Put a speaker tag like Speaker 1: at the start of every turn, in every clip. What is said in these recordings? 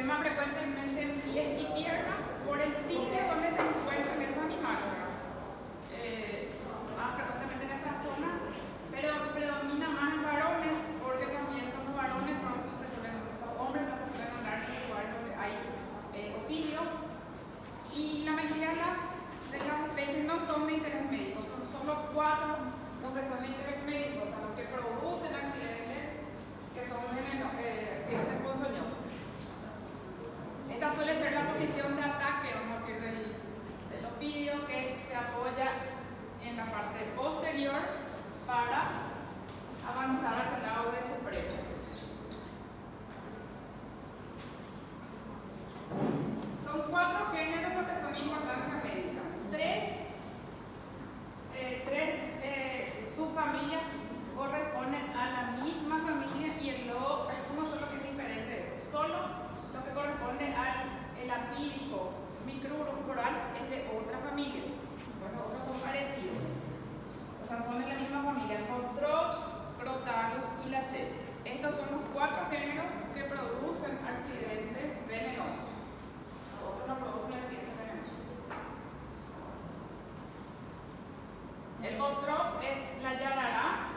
Speaker 1: edema frecuentemente en pies y piernas por el sitio donde se encuentran esos animales. Más frecuentemente en esa zona, pero predomina más en varones porque también son los varones los hombres los que suelen andar en lugares donde hay ofidios. Y la mayoría de las especies no son de interés médico, son solo 4 los que son de interés médico, o sea, los que producen accidentes que son accidentes ponzoñosos. Esta suele ser la posición de ataque, vamos a decir, del ofidio, que se apoya en la parte posterior para avanzar hacia el lado de su presa. Son 4 géneros los que son de importancia médica. 3 subfamilias corresponden a la misma familia y uno solo que es diferente de eso. Solo lo que corresponde al apídico micruro coral es de otra familia. Los otros son parecidos. O sea, son de la misma familia. Controps, Crotalus y Lachesis. Estos son los 4 géneros que producen accidentes venenosos. Otros no producen accidentes venenosos. El Botrops es la yarará.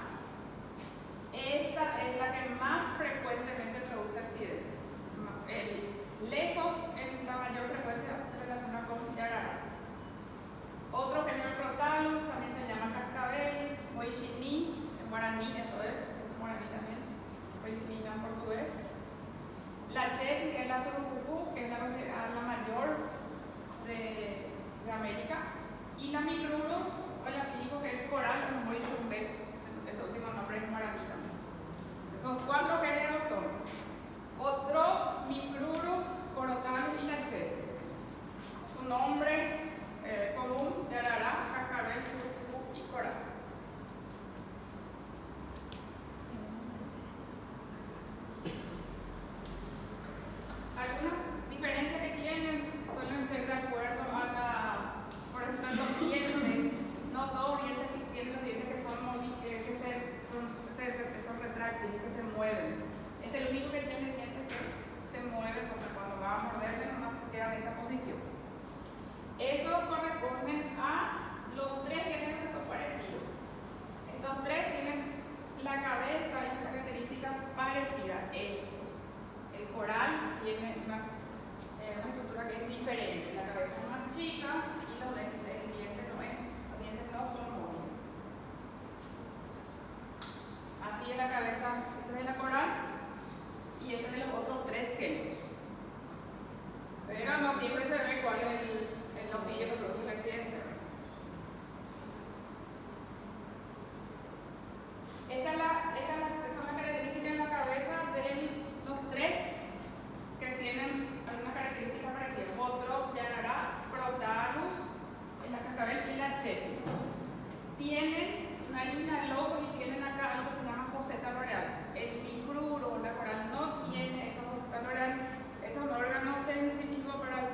Speaker 1: Esta es la que más frecuentemente produce accidentes. Lejos, en la mayor frecuencia, se relaciona con yarará. Otro género Crotalus también se llama cascabel, moixini, en guaraní, esto es guaraní también, moixini en portugués. Lachesis, que es la surucucú, que es la considerada la mayor de América. Y la micrurus, o el apídico, que es coral, o moixumbe, ese último nombre es guaraní también. Esos 4 géneros son Botrops, micrurus, Crotalus y Lachesis. Su nombre común: yarará, cascabel, surucucú y coral. Algunas diferencias que tienen suelen ser de acuerdo a por ejemplo, los dientes. No todos tienen los dientes que son retráctiles, que se mueven. Este es el único que tiene dientes que se mueven, o sea, cuando va a morderle nomás se queda en esa posición. Eso corresponde a los 3 géneros que son parecidos. Estos 3 tienen la cabeza y una característica parecida. Estos. El coral tiene una estructura que es diferente. La cabeza es más chica y los dientes no son móviles. Así es la cabeza. Esta es de la coral y este es de los otros 3 géneros. Pero no siempre se ve cuál es el ofidio que produce el accidente. Esta es la característica en la cabeza de los 3 que tienen alguna característica parecida. Botrops, yarará, Crotalus, la cascabel y Lachesis. Tienen una línea loco y tienen acá algo que se llama foseta loreal. El micruro, la coral, no tiene esa foseta loreal. Es un órgano sensitivo para los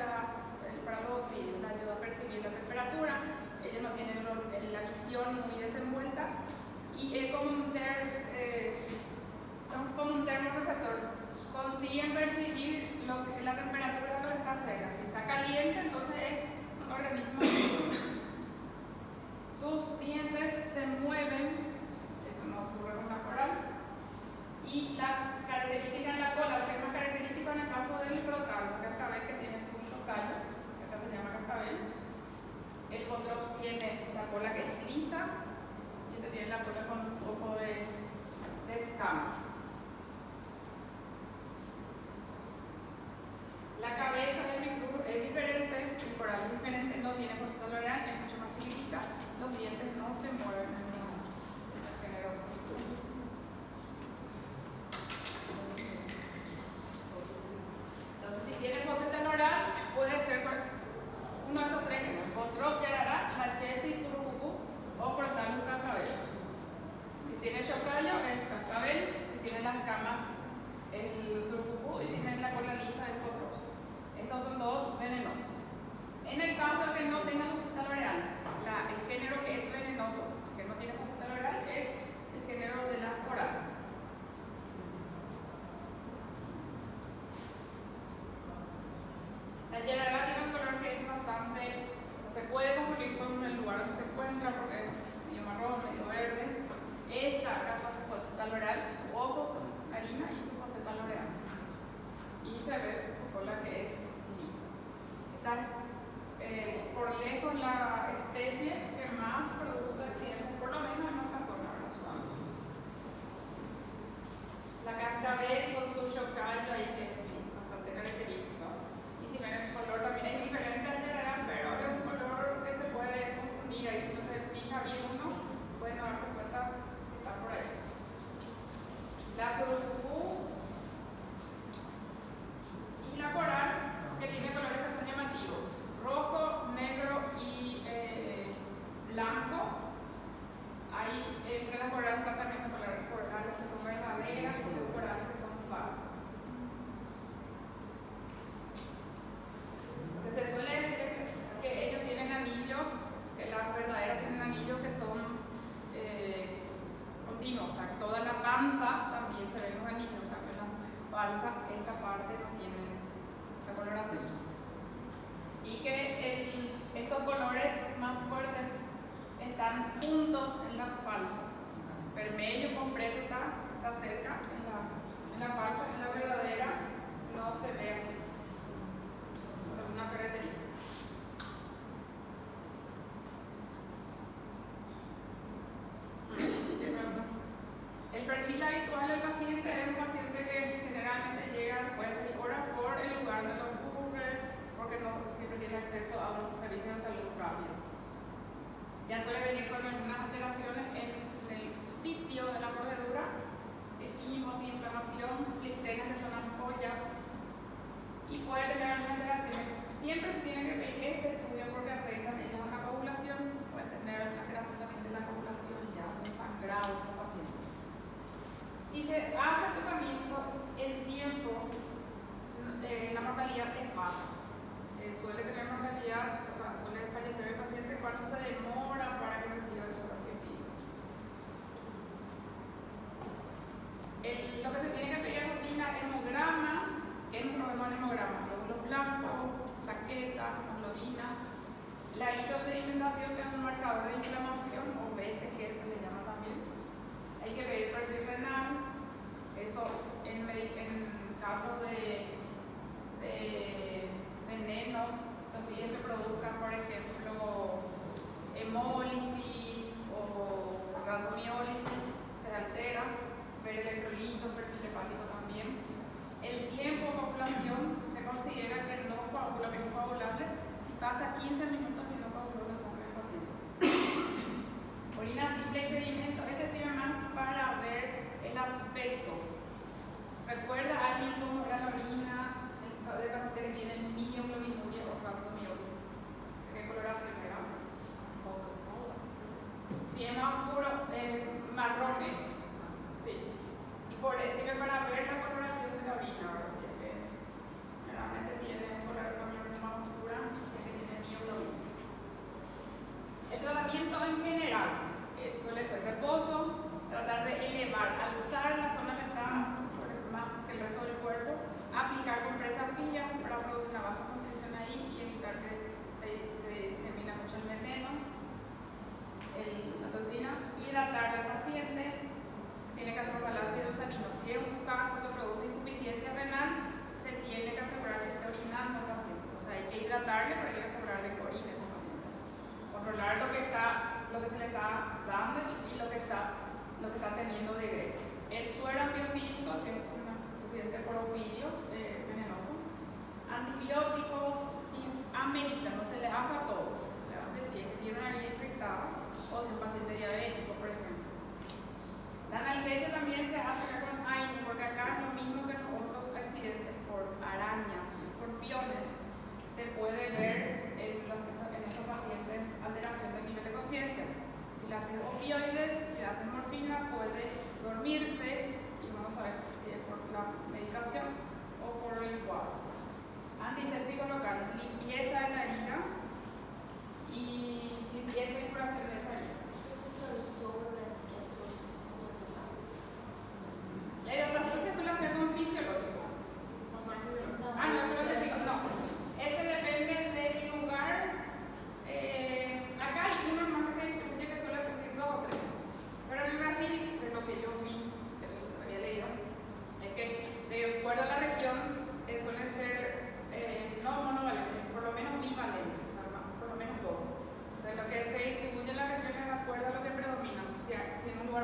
Speaker 1: ofidios, le ayuda a percibir la temperatura. Ellos no tienen la visión muy desenvuelta y es como un termorreceptor. Consiguen percibir la temperatura de lo que está cerca. Si está caliente, entonces es un organismo. Sus dientes se mueven, eso no ocurre con la coral. Y la característica en la cola, lo que es más característico en el caso del Crotalus, el cascabel, que tiene su chocallo, que acá se llama cascabel. El Botrops tiene la cola que es lisa y este tiene la cola con un poco de escamas. La cabeza del micruro es diferente, el coral es diferente, no tiene foseta loreal, es mucho más chiquitita, los dientes no se mueven en el género micruro. Entonces, si tiene foseta loreal, puede ser uno de estos 3 géneros: Botrops, yarará, Lachesis, surucucú o Crotalus, cascabel. Si tiene chocallo, es cascabel. Si tiene las escamas, el surucucú. Y si tiene la cola lisa, es Botrops. Estos son 2 venenosos. En el caso de que no tenga foseta loreal, el género que es venenoso, que no tiene foseta loreal, es el género de la coral. yarará tiene un color que es bastante, o sea, se puede confundir con el lugar donde se encuentra porque es medio marrón, medio verde. Esta acá está su foseta loreal, su ojo, su harina y su foseta loreal. Y se ve su cola que es lisa. Está por lejos la especie que más produce accidentes, por lo menos en nuestra zona, ¿verdad? La cascabel con su chocallo ahí que es bastante característico. Y si ven el color también es diferente al yarará, pero es un color que se puede confundir ahí. Si no se fija bien uno, puede no darse cuenta que está por ahí. La surucú y la coral, que tiene colores que son llamativos: rojo, negro y blanco. Hay entre las corales están también las corales que son verdaderas y las corales que son falsas. Entonces se suele decir que ellos tienen anillos, que las verdaderas tienen anillos que son continuos, o sea, toda la panza también se ven los anillos, en cambio las falsas, esta parte no tiene esa coloración. Y que estos colores más fuertes están juntos en las falsas. Vermelho completo está cerca en la falsa, en la verdadera no se ve así. Es una característica. El perfil habitual del paciente es un paciente que generalmente llega después de 6 horas por el lugar donde ocurre, porque no siempre tiene acceso a un servicio de salud rápido. Ya suele venir con algunas alteraciones en el sitio de la mordedura, quimos, inflamación, flictenas que son ampollas, y puede tener algunas alteraciones. Siempre se tiene que pedir este estudio porque afecta a la coagulación, puede tener una alteración también de la coagulación, ya un sangrado en el paciente. Si se hace tratamiento, el tiempo, la mortalidad es baja. Suele tener mortalidad, o sea, suele fallecer el paciente cuando se demora para que reciba el soporte físico. Lo que se tiene que pedir es rutina, hemograma, que nosotros vemos en hemograma: glóbulos blancos, plaquetas, hemoglobina, la eritrosedimentación, que es un marcador de inflamación, o BCG se le llama también. Hay que pedir perfil renal, eso en casos de venenos, los piden que produzcan, por ejemplo, hemólisis o rhabdomiólisis, se altera, ver electrolitos, perfil hepático también. El tiempo de coagulación se considera que no coagula, que es coagulable si pasa 15 minutos y no coagula la sangre del paciente. Orina simple y sedimento, este sirve más para ver el aspecto. Recuerda alguien cómo era la orina del paciente que tiene mioglobinuria o rhabdomiólisis. ¿Qué coloración era? Si es más oscuro, marrones. Sí. Y por eso sirve para ver la coloración de la orina. Ahora sí, que generalmente tiene un color más oscura, si es que tiene mioglobinuria. El tratamiento en general suele ser reposo, tratar de elevar, alzar la zona que está más que el resto del cuerpo, aplicar compresas frías para producir una vasoconstricción ahí y evitar que se disemine mucho el veneno, la toxina. Hidratar al paciente, se tiene que hacer un balance de usanino. Si es un caso que produce insuficiencia renal, se tiene que asegurar que esté orinando el paciente. O sea, hay que hidratarle, pero hay que asegurarle que orine ese paciente. Controlar lo que se le está dando y lo que está teniendo de egreso. El suero antiofílico, si es un paciente por ofidios venenoso. Antibióticos, si amerita, no se le hace a todos. Se le hace si es que tiene una herida infectada o si es un paciente diabético, por ejemplo. La analgesia también se hace acá con aire, porque acá es lo mismo que en otros accidentes por arañas y escorpiones. Se puede ver en estos pacientes alteración del nivel de conciencia. Si le hacen opioides, si le hacen morfina, puede dormirse y vamos a ver si es por la medicación o por el cuadro. Antiséptico local, limpieza de la herida y limpieza y curación de esa herida.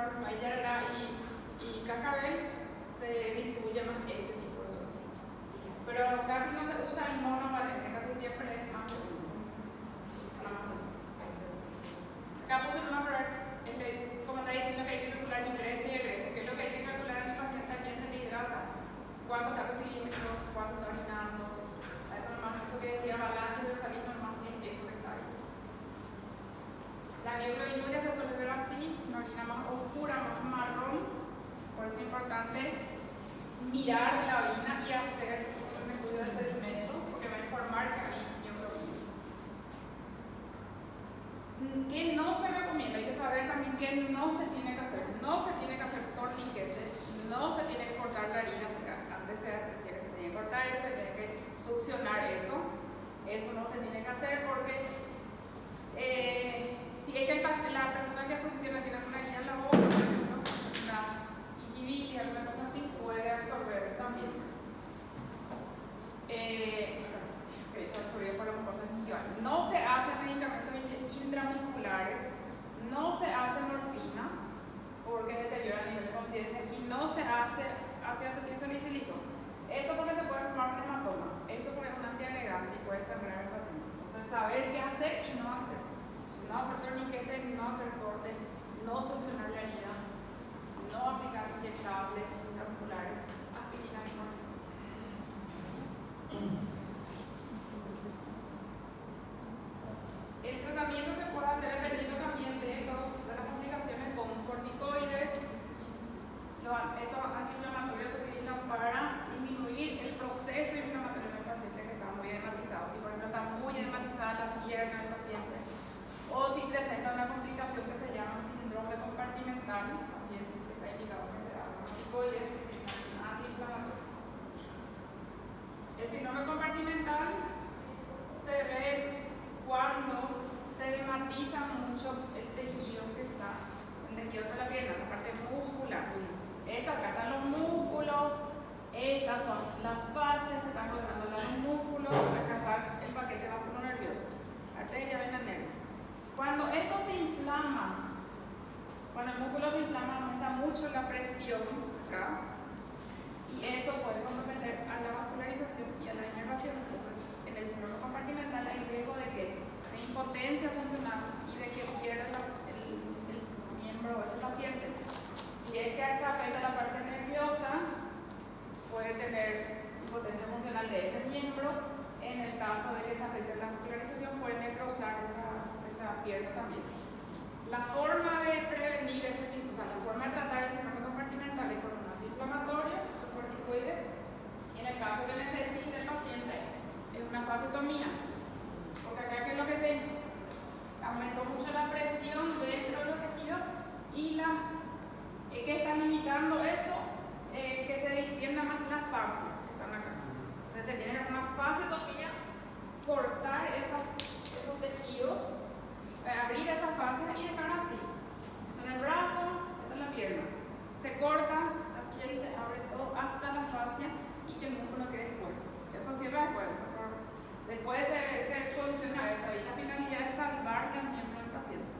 Speaker 1: por Maillard y Cascabel se distribuye más ese tipo de sorteo. Pero casi no se usa el monovalente, casi siempre es más pequeño. Acá puse una prueba, como está diciendo que hay que calcular ingreso y egreso, que es lo que hay que calcular en el paciente a quién se le hidrata, cuánto está recibiendo, cuánto está orinando. Eso nomás, eso que decía balance de los salidos, nomás es eso que está ahí. La bioglobinuria se suele ver así, una orina más oscura, más marrón. Por eso es importante mirar la orina y hacer un estudio de sedimento, porque va a informar que hay bioglobina. ¿Qué no se recomienda? Hay que saber también qué no se tiene que hacer. No se tiene que hacer torniquetes, no se tiene que cortar la harina, porque antes se decía que se tenía que cortar y se tiene que succionar eso. Eso no se tiene que hacer porque si es que la persona que succiona tiene una herida en la boca, por ejemplo, una gingivitis, alguna cosa así, puede absorberse también. Se absorbe por las mucosas gingivales. No se hacen medicamentos intramusculares, no se hace morfina porque deteriora el nivel de conciencia y no se hace ácido acetilsalicílico. Esto porque se puede formar un hematoma, esto porque es un antiagregante y puede sangrar al paciente. Entonces, saber qué hacer y no hacer. No hacer torniquetes, no hacer cortes, no solucionar la herida, no aplicar inyectables intramusculares, aspirina y morfina. El tratamiento se puede hacer dependiendo también de las complicaciones con corticoides. Estos antiinflamatorios se utilizan para disminuir el proceso inflamatorio del paciente que está muy edematizado. Si por ejemplo está muy edematizada la pierna del paciente o si presenta una complicación que se llama síndrome compartimental, también está indicado que se da corticoides, antiinflamatorio. El síndrome compartimental se ve cuando se edematiza mucho el tejido que está, el tejido de la pierna, la parte muscular. Acá están los músculos, estas son las fases que están rodeando los músculos, acá está el paquete vascular nervioso, arteria, vena, nervio. Cuando esto se inflama, cuando el músculo se inflama, aumenta mucho la presión acá y eso puede comprometer a la vascularización y a la inervación. Entonces, en el síndrome compartimental hay riesgo de que haya impotencia funcional y de que pierda el miembro de ese paciente. Si es que se afecta la parte nerviosa, puede tener impotencia funcional de ese miembro. En el caso de que se afecte la vascularización, puede necrosar esa pierna también. La forma de prevenir ese síndrome, o sea, la forma de tratar el síndrome compartimental es con un antiinflamatorio, con corticoides. En el caso que necesite el paciente, es una fasectomía. Porque acá que es lo que se aumentó mucho la presión dentro de los tejidos y que está limitando eso, que se distienda más la fascia que están acá. Entonces se tiene que hacer una fasectomía, cortar esos tejidos, abrir esa fascia y dejar así. Esto en el brazo, esto en la pierna. Se corta la piel, se abre todo hasta la fascia y que el músculo quede expuesto. Eso cierra después. Después se soluciona eso y la finalidad es salvar el miembro del paciente.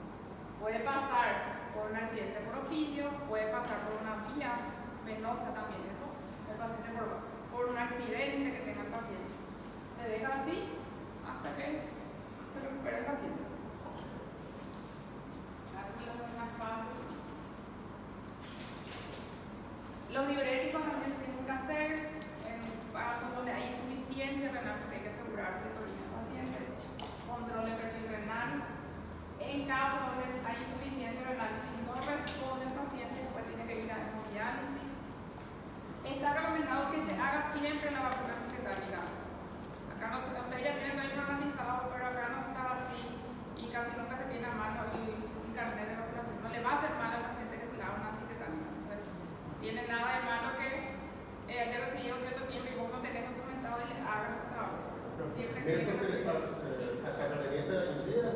Speaker 1: Puede pasar por un accidente por ofidio, puede pasar por una vía venosa también, eso, el paciente por un accidente que tenga el paciente. Se deja así hasta que se recupera el paciente. Así es una fase. Los diuréticos también se tienen que hacer en casos donde hay insuficiencia renal, porque hay que asegurarse de que orina el paciente, control de perfil renal. En caso donde hay insuficiencia renal, si no responde el paciente, después tiene que ir a hemodiálisis. Está recomendado que se haga siempre la vacunación tetánica. Acá no se, usted ya tiene el informatizado, pero acá no está así y casi nunca se tiene a mano el carnet de vacunación. No le va a hacer mal al paciente que se le haga una antitetánica. Entonces, no tiene nada de malo que haya recibido un cierto tiempo y vos no tenés documentado y les hagas su trabajo. Siempre
Speaker 2: ¿Eso se le está a la galleta incluida?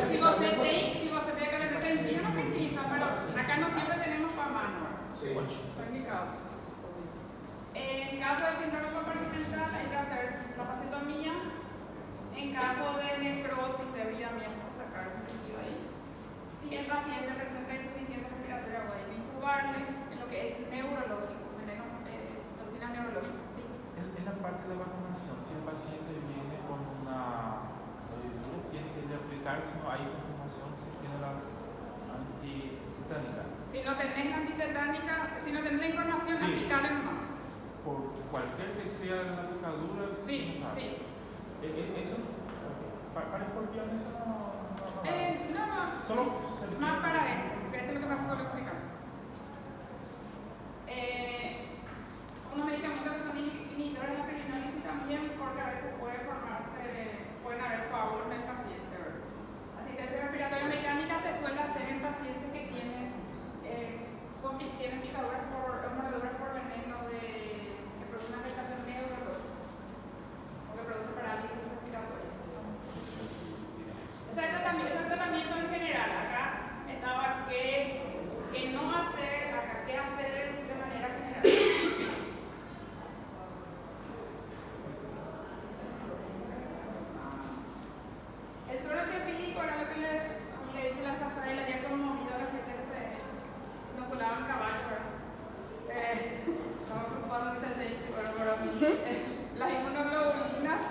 Speaker 1: Si vos se tiene que repetir, no precisa, pero acá no siempre tenemos para mano.
Speaker 2: Sí.
Speaker 1: Está indicado. En caso de síndrome compartimental hay que hacer la fasectomía. En caso de necrosis, de abridamiento, sacar ese tejido ahí. Si el paciente presenta insuficiencia respiratoria
Speaker 3: apical si no hay confirmación si tiene la antitetánica.
Speaker 1: Si no tenés antitetánica, si no tenés información,
Speaker 3: Sí.
Speaker 1: apical nomás.
Speaker 3: Por cualquier que sea la picadura.
Speaker 1: Sí,
Speaker 3: no sabe.
Speaker 1: sí.
Speaker 3: Eso, para escorpiones eso no.
Speaker 1: No,
Speaker 3: Solo
Speaker 1: más para esto, porque esto es lo que pasa solo explicar. Unos medicamentos que son inhibidores de la perinólisis también, porque a veces pueden haber coágulos en el paciente, ¿verdad? Asistencia respiratoria mecánica se suele hacer en pacientes que tienen picaduras mordeduras por veneno que produce una afectación neurológica o que produce parálisis respiratoria. Ese tratamiento en general, acá estaba qué no hacer, acá qué hacer de manera general. El suero antiofílico era lo que le he dicho la pasada y le había conmovido a la gente que se inoculaban caballos. Estaba preocupado de este gente, pero las inmunoglobulinas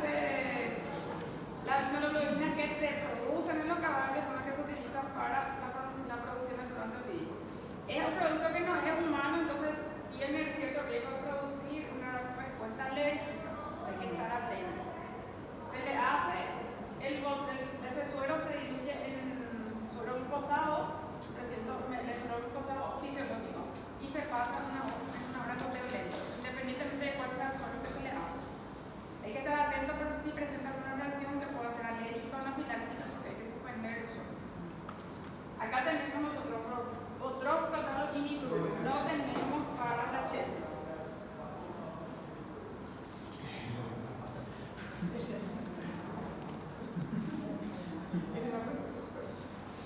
Speaker 1: que se producen en los caballos son las que se utilizan para la producción del suero antiofílico. Es un producto que no es humano, entonces tiene cierto riesgo de producir una respuesta alérgica, o sea, hay que estar atento. Se le hace ese suero se diluye en suero glucosado, el suero glucosado fisiológico, y se pasa en una hora goteo lento, independientemente de cuál sea el suero que se le hace. Hay que estar atento por si presenta una reacción que pueda ser alérgica o anafiláctica, porque hay que suspender el suero. Acá tenemos nosotros otro protocolo inhibidor, no tenemos para la chesis.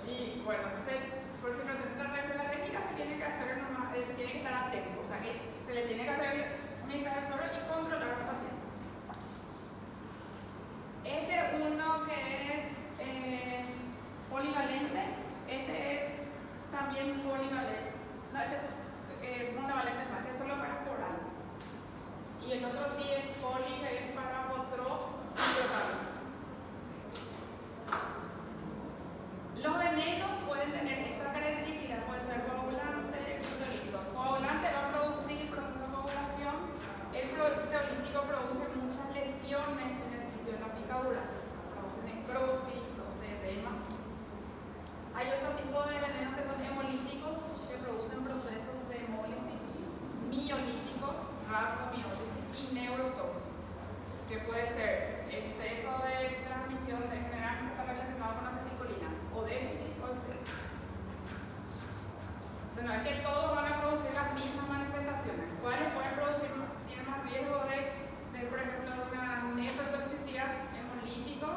Speaker 1: Y bueno, entonces, por si presenta una reacción alérgica, se tiene que estar atento, o sea, que se le tiene que hacer medicar el suero y controlar al paciente. Uno que es polivalente, este es también polivalente, no, este es monovalente, no, este es solo para oral. Y el otro sí es poli, que es para otros hidrocarburos. Los venenos pueden tener esta característica, pueden ser coagulantes, proteolíticos. Coagulante va a producir proceso de coagulación. El proteolítico produce muchas lesiones en el sitio de la picadura, produce necrosis, produce edema. Hay otro tipo de venenos que son hemolíticos, que producen procesos de hemólisis, miolíticos, rhabdomiólisis y neurotóxicos, que puede ser exceso de transmisión, generalmente está relacionado con acetilcolina, o déficit o exceso. Entonces, no es que todos van a producir las mismas manifestaciones. ¿Cuáles pueden producir? Tienen más riesgo de por ejemplo, una nefrotoxicidad hemolítico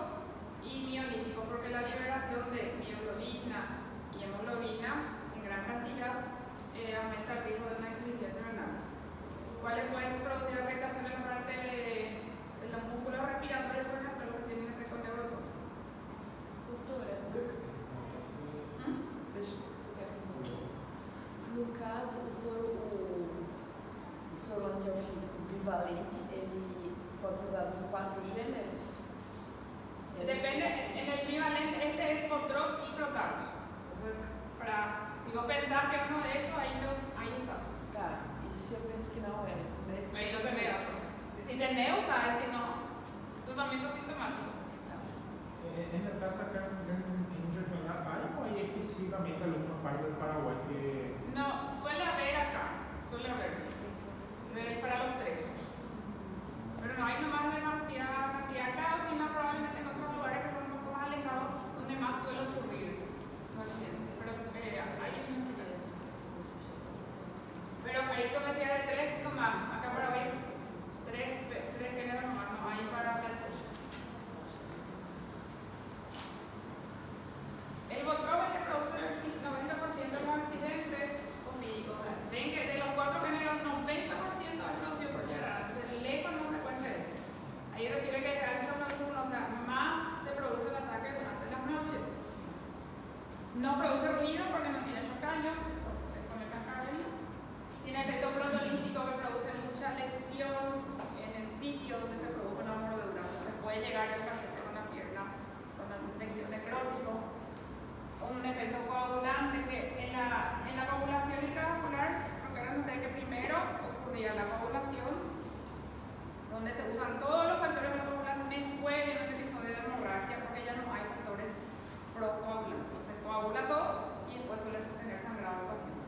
Speaker 1: y miolítico, porque la liberación de mioglobina y hemoglobina en gran cantidad aumenta el riesgo de una insuficiencia renal. ¿Cuáles pueden producir afectaciones en la parte de los músculos respiratorios, por ejemplo, los que tienen efectos neurotóxicos?
Speaker 4: Doutora, no caso, o soro antiofílico bivalente, ele pode ser usado nos 4 gêneros?
Speaker 1: Depende, en el bivalente, este es Botrox y Protalus. Entonces, si vos pensás que uno de esos, ahí usas.
Speaker 4: Tá, e se eu penso que não é?
Speaker 1: Ahí no se vea. Si tenés, usar, si no, tratamiento sintomático.
Speaker 3: En la casa acá en regional hay o hay específicamente alguna parte del Paraguay que.
Speaker 1: No, suele haber acá, para los tres. Pero no hay nomás demasiada cantidad acá, o si no, probablemente en otros lugares que son un poco más alejados, donde más suele ocurrir. Pero ahí como decía de 3 nomás, acá para ver 3 géneros nomás, no hay para la chesis. El Botrox es el que produce el 90% de los accidentes ofílicos. O sea, ven que de los 4 géneros, 90% es producido por Gerard. Entonces, el eco no frecuente. Ahí refiere que el hábito nocturno, o sea, más se produce el ataque durante las noches. No produce ruido porque no tiene chocaño, eso es con el cascabel. Tiene efecto protolítico que produce usan todos los factores de la coagulación en juego en un episodio de hemorragia porque ya no hay factores procoagulantes. Se coagula todo y después suele tener sangrado el paciente.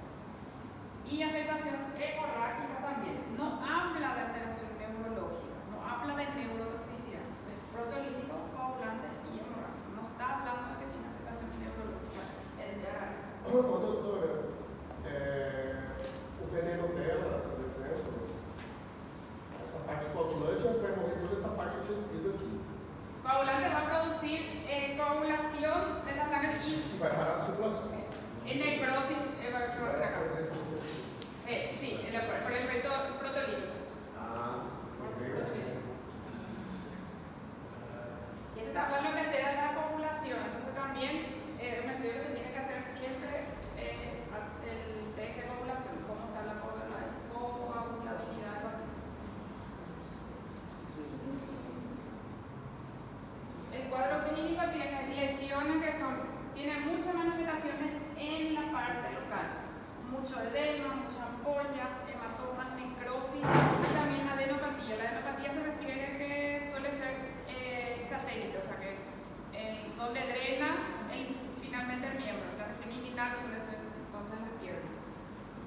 Speaker 1: Y afectación hemorrágica también. No habla de alteración neurológica, no habla de neurotoxicidad. Es proteolítico, coagulante y hemorrágico. No está hablando de que tiene afectación neurológica.
Speaker 2: Ô, doutora, o veneno dela, por exemplo, essa parte coagulante vai morrer toda essa parte de tecido aqui.
Speaker 1: Coagulante va a producir coagulación de la sangre y
Speaker 2: Vai parar a circulação.
Speaker 1: necrosis va a ser acá. Sí, por el efecto proteolítico.
Speaker 2: Ah, sim.
Speaker 1: Y este está hablando que altera la coagulación, entonces también un estudio que se tiene que hacer siempre el test de coagulación, cómo está la coagulabilidad del paciente. El cuadro clínico tiene lesiones que tiene muchas manifestaciones en la parte local, mucho edema, muchas ampollas, hematomas, necrosis y también adenopatía. La adenopatía se refiere a que suele ser satélite, o sea que donde drena finalmente el miembro, la región inguinal suele ser entonces la pierna.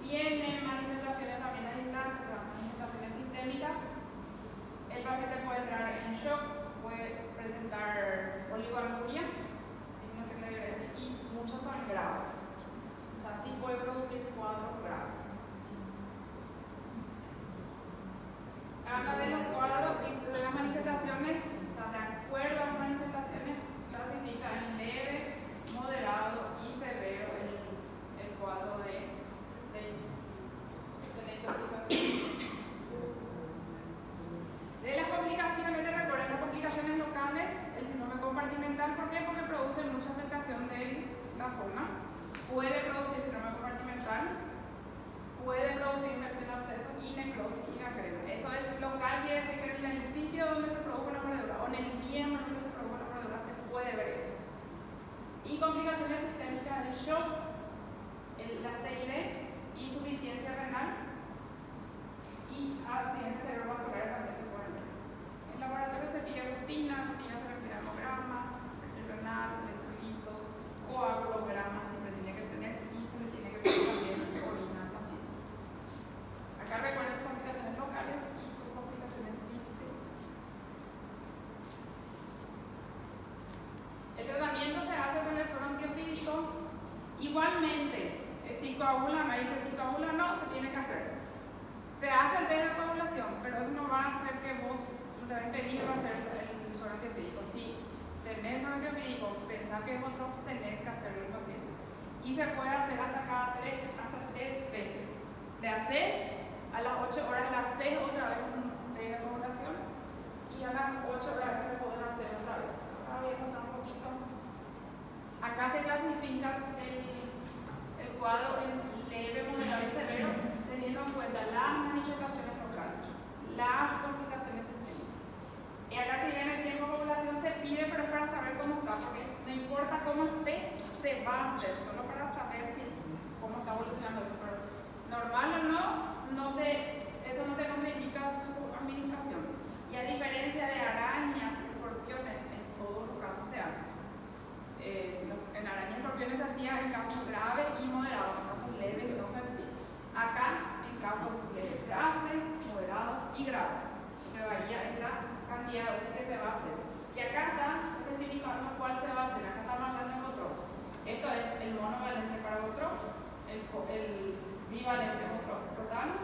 Speaker 1: Tiene manifestaciones también a distancia, manifestaciones sistémicas. El paciente puede entrar en shock, puede presentar oligoanuria, no sé qué le decir, y muchos son graves. O sea, sí puede producir cuadros graves. Habla de los cuadros y de las manifestaciones, o sea, de acuerdo a las manifestaciones, clasifica en leve, moderado y severo el cuadro de la intoxicación. De las complicaciones, te recuerden las complicaciones locales, el síndrome compartimental, ¿por qué? Porque produce mucha afectación de la zona, puede producir síndrome compartimental, puede producir infección, absceso y necrosis y gangrena. Eso es local, quiere decir que en el sitio donde se produjo la mordedura o en el miembro donde se produjo la mordedura se puede ver esto. Y complicaciones sistémicas, el shock, la CID, insuficiencia renal y accidentes cerebrovasculares también se pueden ver. En el laboratorio se pide rutina se refiere a hemograma, renal, electrolitos, coagulograma siempre tiene que tener y se le tiene que pedir también orina al paciente. Acá recuerden sus complicaciones locales y sus complicaciones sistémicas. El tratamiento se hace con el suero antiofídico. Igualmente, si coagula, me dice si coagula no, se tiene que hacer. Se hace el test de coagulación, pero eso no va a hacer que vos te va a impedir hacer el suero antiofídico. Si tenés suero antiofídico, pensá que vosotros tenés que hacerlo el paciente. Y se puede hacer hasta tres veces. Le haces a las 8 horas, le haces otra vez un test de coagulación y a las 8 horas se pueden hacer otra vez. Ahora voy a pasar un poquito. Acá se clasifica el cuadro en leve, moderado y severo, teniendo en cuenta las manifestaciones locales, las complicaciones sistémicas. Y acá si ven el tiempo de población se pide, pero es para saber cómo está, porque no importa cómo esté, se va a hacer, solo para saber cómo está evolucionando eso. Pero normal o no, eso no te contraindica su administración. Y a diferencia de arañas, escorpiones, en todos los casos se hace. En arañas y escorpiones se hacía en casos graves y moderados, en casos leves no se hacía. Acá, en casos leves se hace, moderados y graves. Que varía en la cantidad de dosis que se va a hacer. Y acá está especificando cuál se va a hacer. Acá estamos hablando de Botrox. Esto es el monovalente para Botrox, el bivalente Protanus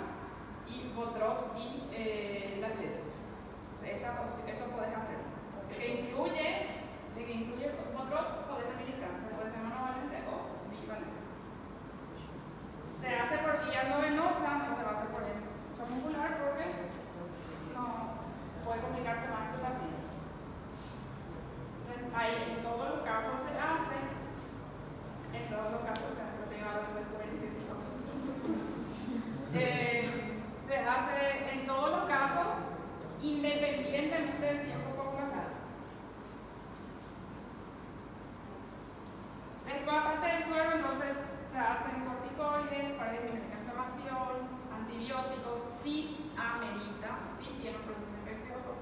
Speaker 1: y Botrox y la Chesa. Esto puedes hacer. Que incluye Botrox, puedes administrar. Puede ser monovalente o bivalente. Se hace por vía no venosa, no se va a hacer por intramuscular porque no puede complicarse más ese paciente. Ahí en todos los casos se hace, se hace en todos los casos independientemente del tiempo poblacional. Después, aparte del suero, entonces se hacen corticoides para disminuir la inflamación, antibióticos, si amerita, si tiene un proceso infeccioso,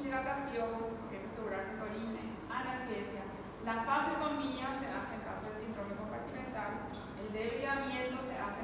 Speaker 1: hidratación, porque hay que asegurarse que orine, analgesia. La faseotomía se hace en caso de síndrome compartimental, el debridamiento se hace